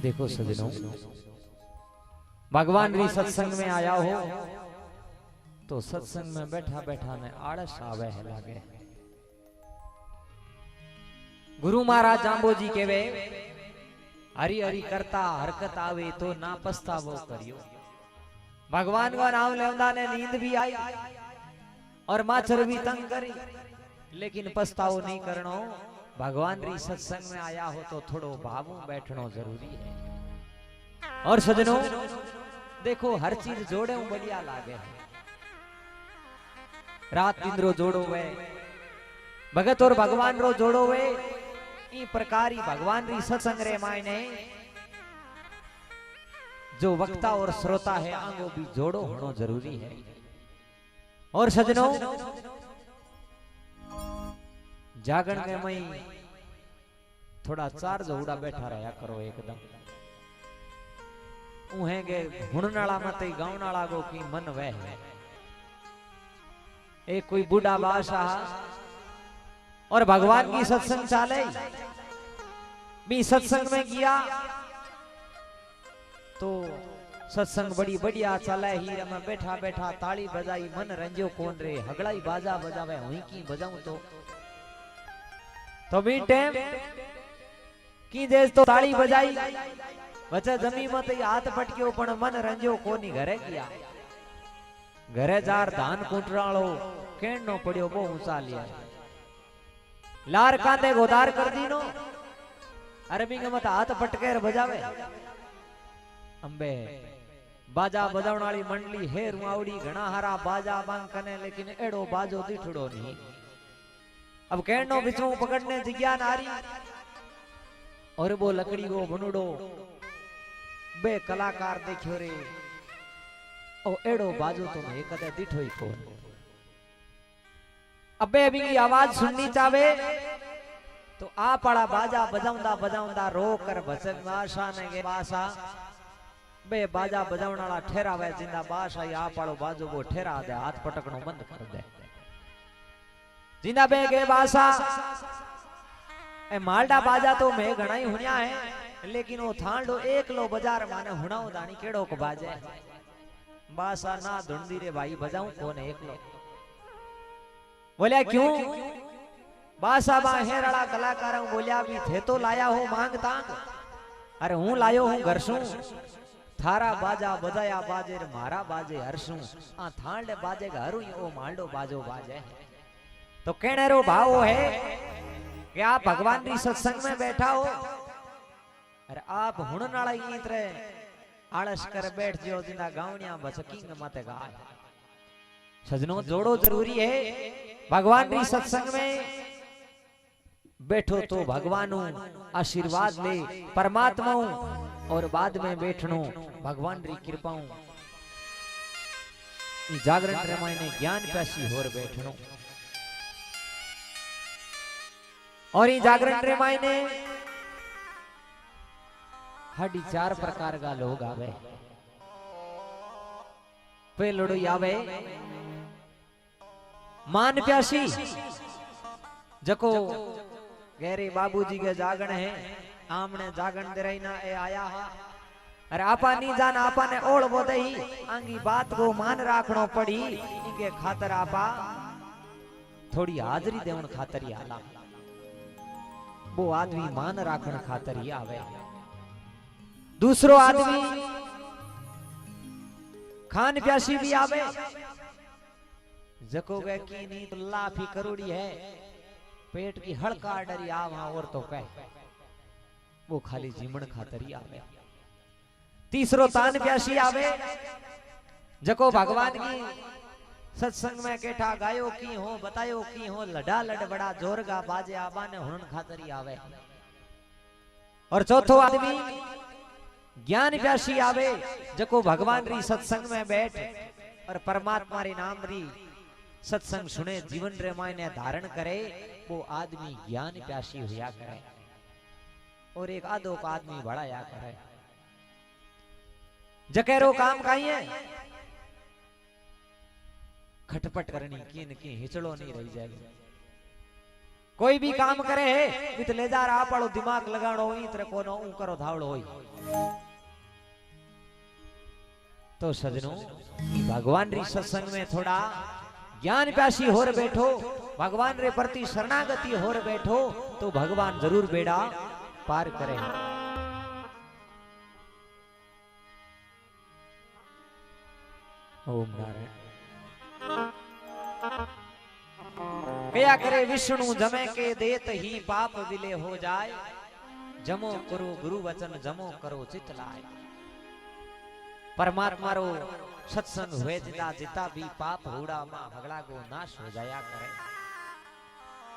देखो सजनों, भगवान री सत्संग में आया हो तो सत्संग में बैठा बैठा ने आलस आवे है लागे। गुरु महाराज जांबोजी केवे हरि हरि करता हरकत आवे तो ना पछतावो करियो। भगवान का नाम लेवंदा ने नींद भी आई और माचर भी तंग करी, लेकिन पछतावो नहीं करनो। भगवान री सत्संग में आया हो तो थोड़ो भावों बैठनो जरूरी है। और सजनों देखो, हर चीज जोड़े बढ़िया लागे। रात दिन रो जोड़ो वे, भगत और भगवान रो जोड़ो वे। ई प्रकार ही भगवान री सत्संग रे मायने जो वक्ता और श्रोता है आंगो भी जोड़ो होना जरूरी है। और सजनों जागरण में मई थोड़ा चार जोड़ा बैठा रहा करो एकदम। उहेंगे हुणनाला मत गावनाला गो की मन वह है। एक कोई बूढ़ा बादशाह और भगवान की सत्संग चाले, भी सत्संग में गया तो सत्संग बड़ी बढ़िया चले ही। मैं बैठा बैठा ताली बजाई, मन रंजो कौन रे हगड़ाई बाजा बजावे हुई की बजाऊं तो भी टाइम की देश तो ताली बजाई, बच्चा जमी मत हाथ पटक्यो पण मन रंजो कोनी घरे गया। घरे जार धान कूटरालो केणनो पड़ियो बो ऊंचा लिया, लार कांदे गोदार कर दीनो। अरबी के मत हाथ पटके बजावे। अंबे बाजा बजावण वाली मंडली है रुआवड़ी घना हारा बाजा बांग कने, लेकिन एड़ो बाजो दिठड़ो नहीं। अब केणनो बिचू पकड़ने जिज्ञा नारी और वो लकड़ी को बनुड़ो बे कलाकार देखियो रे ओ एड़ो बाजो तो मैं कदे दिठो ही कोन। अबे अभी की आवाज सुननी चावे तो आ पड़ा बाजा बजाउंदा बजाउंदा रो कर भजन बादशाह ने के बासा बे बाजा बजावण वाला ठहरावे जिंदा बादशाह आ पड़ो बाजो वो ठहरा दे, हाथ पटकनो बंद कर दे। जिंदा बे के बासा ए मालडा बाजा तो मैं घना ही हुनिया है, लेकिन वो थांडो एक लो बाजार माने हुणाओ दानी केड़ो को बाजे। बासा ना धुंडी रे भाई बजाऊं कौन एक लो। बोलिया क्यों? बासा बा हेरड़ा कलाकार बोलिया भी थे तो लाया हो मांग तांग। अरे हूं लायो हूं घरसू, थारा बाजा बजाया बाजे रे मारा बाजे हरसू। आ थांडे बाजे घरू ओ मालडो बाजो बाजे। तो कहने रो भाव है कि आप भगवान की सत्संग में बैठा हो, अरे आप हुणनाला इतरे आलस कर बैठ जियो जिंदा गावनिया बचकिंग मत गाय। सजनों जोड़ो जरूरी है। भगवान की सत्संग में बैठो तो भगवानू आशीर्वाद ले परमात्मा और बाद में बैठनो भगवान री कृपाऊ जागरण रामायण ने ज्ञान प्यासी होर बैठनो। और ये जागरण रामायण ने हड्डी चार प्रकार का लोग आवे। पहलड़ो आवे मान प्यासी, जको गहरे बाबूजी के जागण है आमने जागण दे रही ना ए आया हा। अरे आपा नहीं जान आपा ने ओढ़ बोदे ही आंगी बात को मान राखनो पड़ी। इनके खातर आपा थोड़ी हाजरी देवन खातर ही आला। वो आदमी मान राखण खातर ही आवे। दूसरो आदमी खान प्यासी भी आवे, जको वे की नींद लाफी करोड़ी है, पेट की हड़का डरी आवा और तो कह वो खाली जीवन खातर ही आवे। तीसरो तान प्यासी आवे, जको भगवान की सत्संग में केठा गायो की हो बतायो की हो लड़ा लड़ बड़ा जोरगा बाजे आबा ने हुन खातर ही आवे। और चौथो आदमी ज्ञान प्यासी आवे, जको भगवान री सत्संग में बैठ और परमात्मा रे नाम री सत्संग सुने जीवन रे मायने धारण करे, वो आदमी ज्ञान प्यासी हुआ करे। और एक आधो का आदमी बढ़ाया करे। जकेरो काम काई है खटपट करनी की हिचड़ो नहीं रही जाएगी। कोई भी काम करे है इत ले जा आप वालो दिमाग लगाणो होई तरे कोनो ऊ करो धावड़ो होई। तो सजनों भगवान री सत्संग में थोड़ा ज्ञान प्यासी होर बैठो, भगवान रे प्रति शरणागति होर बैठो तो भगवान जरूर बेड़ा पार करे। ओम नारायण। कया करे विष्णु जमे के देत ही पाप विले हो जाए, जमो करो गुरु वचन जमो करो चित लाए। परमात्मा रो सत्संग हुए जिता जिता भी पाप हुड़ा मां भगड़ा को नाश हो जाया करे।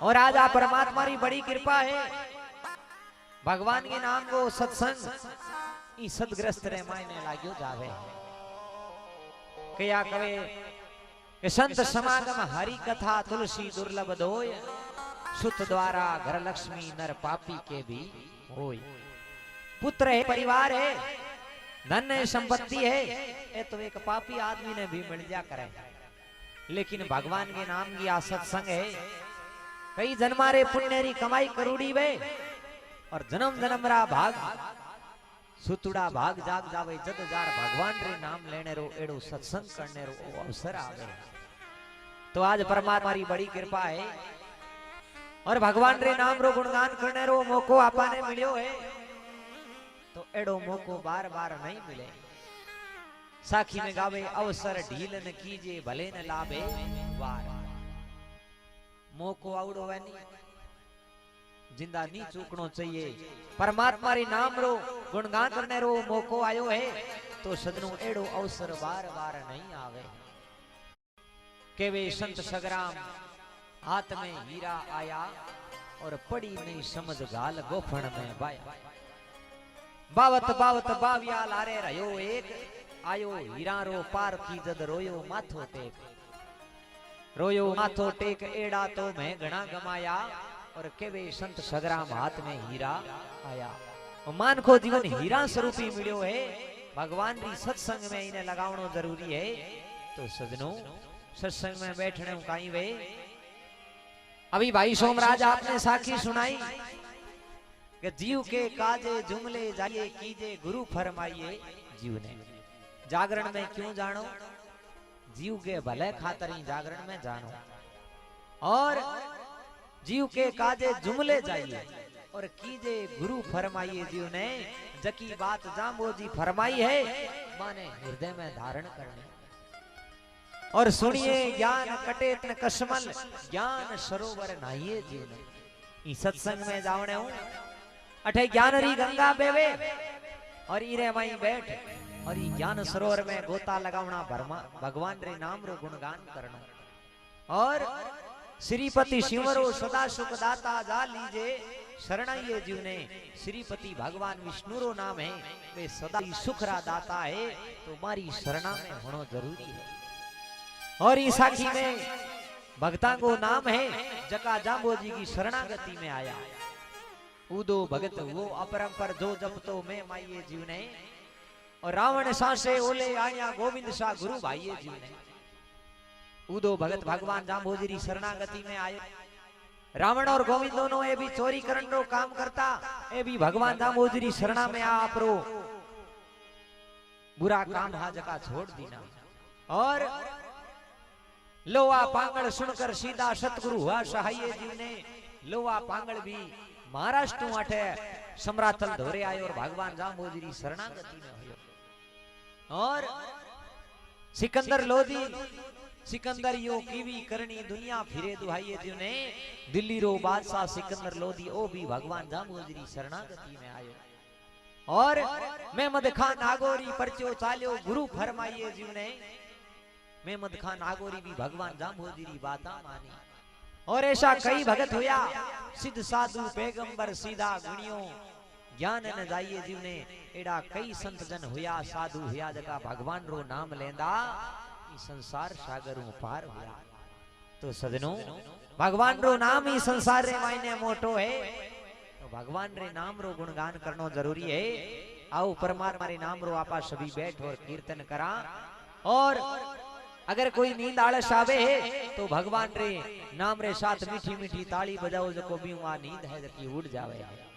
और आज आ परमात्मा री बड़ी कृपा है, भगवान के नाम को सत्संग ई सदग्रस्त रे मायने लाग्यो जावे। कया कवे कि संत समागम हरि कथा तुलसी दुर्लभ दोय, सुत द्वारा घर लक्ष्मी नर पापी के भी होय। पुत्र है, परिवार है, धन है, संपत्ति है, ये तो एक पापी आदमी ने भी मिल जा करे। लेकिन भगवान के नाम की आ सत्संग है, कई जन्मारे पुण्य री कमाई करूड़ी वे और जन्म जन्म रा भाग सुतुड़ा भाग जाग जावे जद जार भगवान रे नाम लेने रो एड़ो सत्संग करने रो अवसर आवे। तो आज परमात्मा री बड़ी कृपा है और भगवान रे नाम रो गुणगान करने रो मौको आपाने मिलियो है। तो एड़ो मौको बार बार नहीं मिले। साखी में गावे अवसर ढील न कीजे भले न लाभे वार। मौको आवड़ो है नहीं, जिंदा नहीं चूकनो चाहिए। परमात्मा रे नाम रो गुणगान करने रो मौको आयो है तो सजनों एड़ो अवसर बार बार नहीं आवे। केवे संत सगराम हाथ में हीरा आया और पड़ी नहीं समझ गाल गोफण में बाया। बावत बावत बाविया लारे रहो एक, आयो हीरा रो पार की जद रोयो माथो टेक। रोयो माथो टेक एड़ा तो मैं घना गमाया और केवे संत सगराम हाथ में हीरा आया। मान को जीवन हीरा स्वरूपी मिलियो है, भगवान री सत्संग में इन्हें लगावनो जरूरी है। तो सजनों सत्संग में बैठने कहीं वे अभी भाई सोमराज आपने साखी सुनाई कि जीव के काजे जुमले जाइए कीजे गुरु फरमाइए। जीव ने जागरण में क्यों जानो, जीव के भले खातर ही जागरण में जानो। और जीव के काजे जुमले जाइए और कीजे गुरु फरमाइए। जीव ने जकी बात जाम्बो जी फरमाई है माने हृदय में धारण करने। और सुनिए ज्ञान कटे तन कसमल, ज्ञान सरोवर नहाइए। जीव ने सत्संग में जावने हूं अठे ज्ञान री गंगा बेवे और इरे माई बैठ और ई ज्ञान सरोवर में गोता लगावना भरमा भगवान रे नाम रो गुणगान करना। और श्रीपति शिवरो सदा सुख दाता जा लीजे शरणाइए। जीव ने श्रीपति भगवान विष्णु रो नाम है, वे सदा ही सुख रा दाता है तो मारी शरणा में होना जरूरी है। और इस साखी में भक्ता को नाम है जका जाम्बो जी की शरणागति में आया। उदो भगत वो अपरंपर जो जप तो मैं माइये। जीव ने और रावण सासे ओले आया गोविंद सा गुरु भाइये। जीव ने उदो भगत भगवान जाम्बोजी री शरणागति में आयो। रावण और गोविंद दोनों ये भी चोरी करन रो काम करता, ये भी भगवान जाम्बोजी री शरणा में आप रो बुरा काम हा जका छोड़ दीना। और लोहा पांगल सुनकर सीधा सतगुरु हुआ सहाय। जीव ने लोहा पांगल भी महाराष्ट्र माटे सम्रातल धोरे आयो और भगवान जाम्बोजी री शरणागति में हुयो। और सिकंदर लोधी सिकंदर यो कीवी करनी दुनिया फिरे दुहाइए। जीव ने दिल्ली रो बादशाह सिकंदर लोधी ओ भी भगवान जाम्बोजी री शरणागति में आयो। और मेहमद खान नागौरी परचो चाल्यो गुरु फरमाइए। जीव ने मेहमद खान नागौरी भी भगवान जाम्बोजी री बाता मानी। और ऐसा कई भगत हुआ सिद्ध साधु पैगंबर सीधा गुणियों ज्ञान न जाइए। जीव ने एड़ा कई संत जन हुआ साधु हुआ जका भगवान रो नाम लेंदा संसार सागर पार हुआ। तो सजनों भगवान रो नाम ही संसार रे मायने मोटो है। तो भगवान रे नाम रो गुणगान करनो जरूरी है। आओ परमात्मा रे नाम रो आपा सभी बैठ और कीर्तन करा। और अगर कोई नींद आलस आवे है तो भगवान रे नाम रे साथ मीठी मीठी ताली बजाओ जको भी वहां नींद है जकी उड़ जावे है।